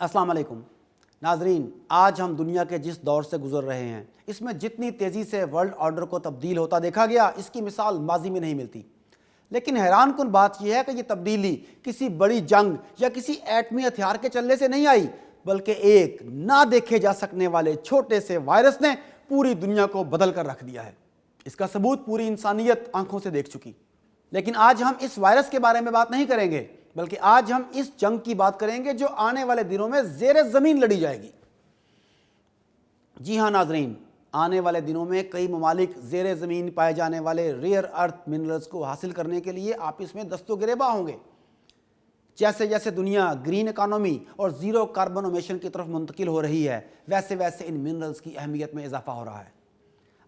السلام علیکم ناظرین، آج ہم دنیا کے جس دور سے گزر رہے ہیں اس میں جتنی تیزی سے ورلڈ آرڈر کو تبدیل ہوتا دیکھا گیا اس کی مثال ماضی میں نہیں ملتی۔ لیکن حیران کن بات یہ ہے کہ یہ تبدیلی کسی بڑی جنگ یا کسی ایٹمی ہتھیار کے چلنے سے نہیں آئی، بلکہ ایک نہ دیکھے جا سکنے والے چھوٹے سے وائرس نے پوری دنیا کو بدل کر رکھ دیا ہے۔ اس کا ثبوت پوری انسانیت آنکھوں سے دیکھ چکی۔ لیکن آج ہم اس وائرس کے بارے میں بات نہیں کریں گے، بلکہ آج ہم اس جنگ کی بات کریں گے جو آنے والے دنوں میں زیر زمین لڑی جائے گی۔ جی ہاں ناظرین، آنے والے دنوں میں کئی ممالک زیر زمین پائے جانے والے ریئر ارتھ منرلز کو حاصل کرنے کے لیے آپس میں دست و گریباں ہوں گے۔ جیسے جیسے دنیا گرین اکانومی اور زیرو کاربن امیشن کی طرف منتقل ہو رہی ہے، ویسے ویسے ان منرلز کی اہمیت میں اضافہ ہو رہا ہے۔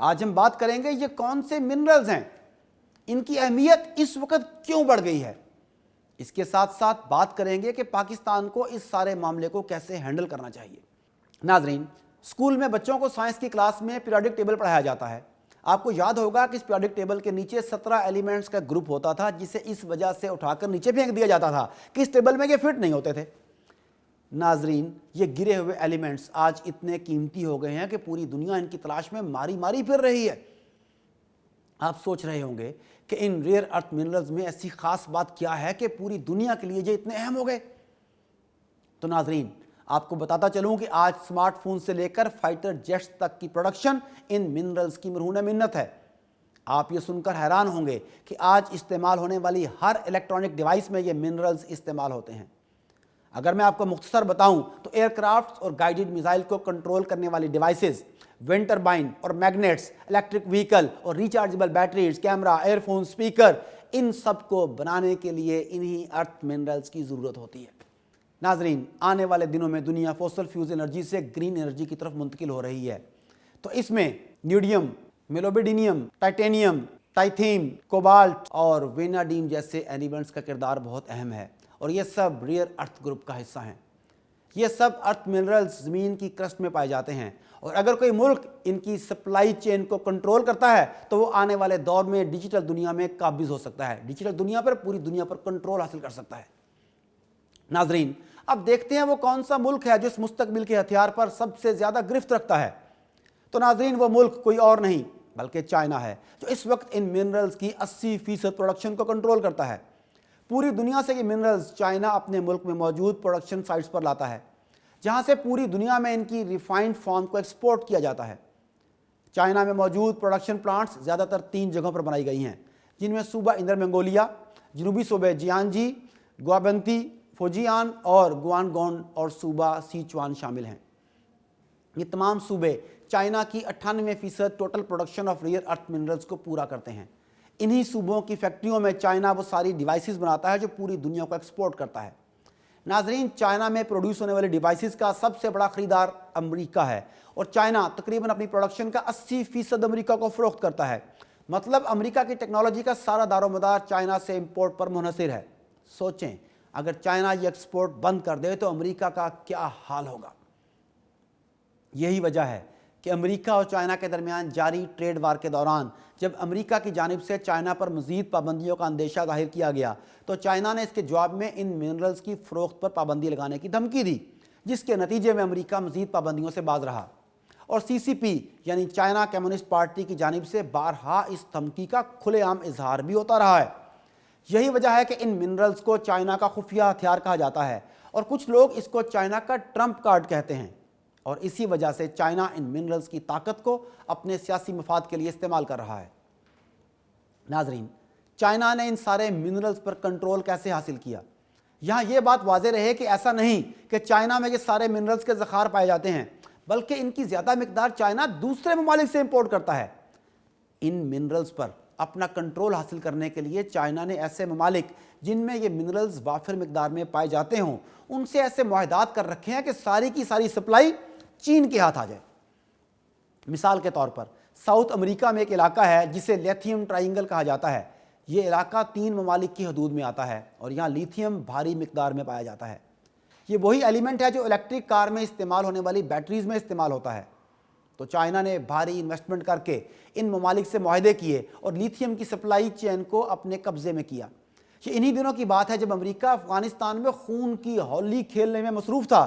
آج ہم بات کریں گے یہ کون سے منرلز ہیں، ان کی اہمیت اس وقت کیوں بڑھ گئی ہے۔ اس کے ساتھ ساتھ بات کریں گے کہ پاکستان کو اس سارے معاملے کو کیسے ہینڈل کرنا چاہیے۔ ناظرین، اسکول میں بچوں کو سائنس کی کلاس میں پیریوڈک ٹیبل پڑھایا جاتا ہے۔ آپ کو یاد ہوگا کہ اس پیریوڈک ٹیبل کے نیچے 17 ایلیمنٹس کا گروپ ہوتا تھا، جسے اس وجہ سے اٹھا کر نیچے پھینک دیا جاتا تھا کہ اس ٹیبل میں یہ فٹ نہیں ہوتے تھے۔ ناظرین، یہ گرے ہوئے ایلیمنٹس آج اتنے قیمتی ہو گئے ہیں کہ پوری دنیا ان کی تلاش میں ماری ماری پھر رہی ہے۔ آپ سوچ رہے ہوں گے کہ ان ریئر ارتھ منرلز میں ایسی خاص بات کیا ہے کہ پوری دنیا کے لیے یہ اتنے اہم ہو گئے۔ تو ناظرین، آپ کو بتاتا چلوں کہ آج سمارٹ فون سے لے کر فائٹر جیٹس تک کی پروڈکشن ان منرلز کی مرہون منت ہے۔ آپ یہ سن کر حیران ہوں گے کہ آج استعمال ہونے والی ہر الیکٹرانک ڈیوائس میں یہ منرلز استعمال ہوتے ہیں۔ اگر میں آپ کو مختصر بتاؤں تو ایئر کرافٹ اور گائیڈڈ میزائل کو کنٹرول کرنے والی ڈیوائسز، ونڈ ٹربائن اور میگنیٹس، الیکٹرک وہیکل اور rechargeable batteries, camera, earphone, speaker, ان سب کو بنانے کے لیے انہی ارتھ منرلز کی ضرورت ہوتی ہے۔ ناظرین، آنے والے دنوں میں دنیا فوسل فیوز انرجی سے گرین انرجی کی طرف منتقل ہو رہی ہے، تو اس میں نیوڈیم، میلوبیڈینیم، ٹائٹینیم، ٹائتھیم، کوبالٹ اور ویناڈیم جیسے ایلیمنٹس کا کردار بہت اہم ہے، اور یہ سب ریئر ارتھ گروپ کا حصہ ہیں۔ یہ سب ارتھ منرلز زمین کی کرسٹ میں پائے جاتے ہیں، اور اگر کوئی ملک ان کی سپلائی چین کو کنٹرول کرتا ہے تو وہ آنے والے دور میں ڈیجیٹل دنیا میں قابض ہو سکتا ہے، ڈیجیٹل دنیا پر، پوری دنیا پر کنٹرول حاصل کر سکتا ہے۔ ناظرین، اب دیکھتے ہیں وہ کون سا ملک ہے جو اس مستقبل کے ہتھیار پر سب سے زیادہ گرفت رکھتا ہے۔ تو ناظرین، وہ ملک کوئی اور نہیں بلکہ چائنا ہے، جو اس وقت ان منرلز کی 80% پروڈکشن کو کنٹرول کرتا ہے۔ پوری دنیا سے یہ منرلز چائنا اپنے ملک میں موجود پروڈکشن سائٹس پر لاتا ہے، جہاں سے پوری دنیا میں ان کی ریفائنڈ فارم کو ایکسپورٹ کیا جاتا ہے۔ چائنا میں موجود پروڈکشن پلانٹس زیادہ تر 3 جگہوں پر بنائی گئی ہیں، جن میں صوبہ اندر منگولیا، جنوبی صوبے جیانجی، گوابنتی، فوجیان اور گوانگون اور صوبہ سیچوان شامل ہیں۔ یہ تمام صوبے چائنا کی 98% total production of rare earth minerals کو پورا کرتے ہیں۔ انہی صوبوں کی فیکٹریوں میں چائنا وہ ساری ڈیوائسز بناتا ہے جو پوری دنیا کو ایکسپورٹ کرتا ہے۔ ناظرین، چائنا میں پروڈیوس ہونے والی ڈیوائسز کا سب سے بڑا خریدار امریکہ ہے، اور چائنا تقریباً اپنی پروڈکشن کا 80% امریکہ کو فروخت کرتا ہے۔ مطلب امریکہ کی ٹیکنالوجی کا سارا دار و مدار چائنا سے امپورٹ پر منحصر ہے۔ سوچیں، اگر چائنا یہ ایکسپورٹ بند کر دے تو امریکہ کا کیا حال ہوگا۔ یہی وجہ ہے کہ امریکہ اور چائنا کے درمیان جاری ٹریڈ وار کے دوران جب امریکہ کی جانب سے چائنا پر مزید پابندیوں کا اندیشہ ظاہر کیا گیا تو چائنا نے اس کے جواب میں ان منرلز کی فروخت پر پابندی لگانے کی دھمکی دی، جس کے نتیجے میں امریکہ مزید پابندیوں سے باز رہا، اور CCP یعنی چائنا کمیونسٹ پارٹی کی جانب سے بارہا اس دھمکی کا کھلے عام اظہار بھی ہوتا رہا ہے۔ یہی وجہ ہے کہ ان منرلز کو چائنا کا خفیہ ہتھیار کہا جاتا ہے، اور کچھ لوگ اس کو چائنا کا ٹرمپ کارڈ کہتے ہیں، اور اسی وجہ سے چائنا ان منرلز کی طاقت کو اپنے سیاسی مفاد کے لیے استعمال کر رہا ہے۔ ناظرین، چائنا نے ان سارے منرلز پر کنٹرول کیسے حاصل کیا؟ یہاں یہ بات واضح رہے کہ ایسا نہیں کہ چائنا میں یہ سارے منرلز کے ذخائر پائے جاتے ہیں، بلکہ ان کی زیادہ مقدار چائنا دوسرے ممالک سے امپورٹ کرتا ہے۔ ان منرلز پر اپنا کنٹرول حاصل کرنے کے لیے چائنا نے ایسے ممالک جن میں یہ منرلز وافر مقدار میں پائے جاتے ہوں ان سے ایسے معاہدات کر رکھے ہیں کہ ساری کی ساری سپلائی چین کے ہاتھ آ جائے۔ مثال کے طور پر ساؤتھ امریکہ میں ایک علاقہ ہے جسے لیتھیم ٹرائنگل کہا جاتا ہے۔ یہ علاقہ 3 ممالک کی حدود میں آتا ہے، اور یہاں لیتھیم بھاری مقدار میں پایا جاتا ہے۔ یہ وہی ایلیمنٹ ہے جو الیکٹرک کار میں استعمال ہونے والی بیٹریز میں استعمال ہوتا ہے۔ تو چائنا نے بھاری انویسٹمنٹ کر کے ان ممالک سے معاہدے کیے اور لیتھیم کی سپلائی چین کو اپنے قبضے میں کیا۔ یہ انہی دنوں کی بات ہے جب امریکہ افغانستان میں خون کی ہولی کھیلنے میں مصروف تھا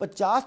$50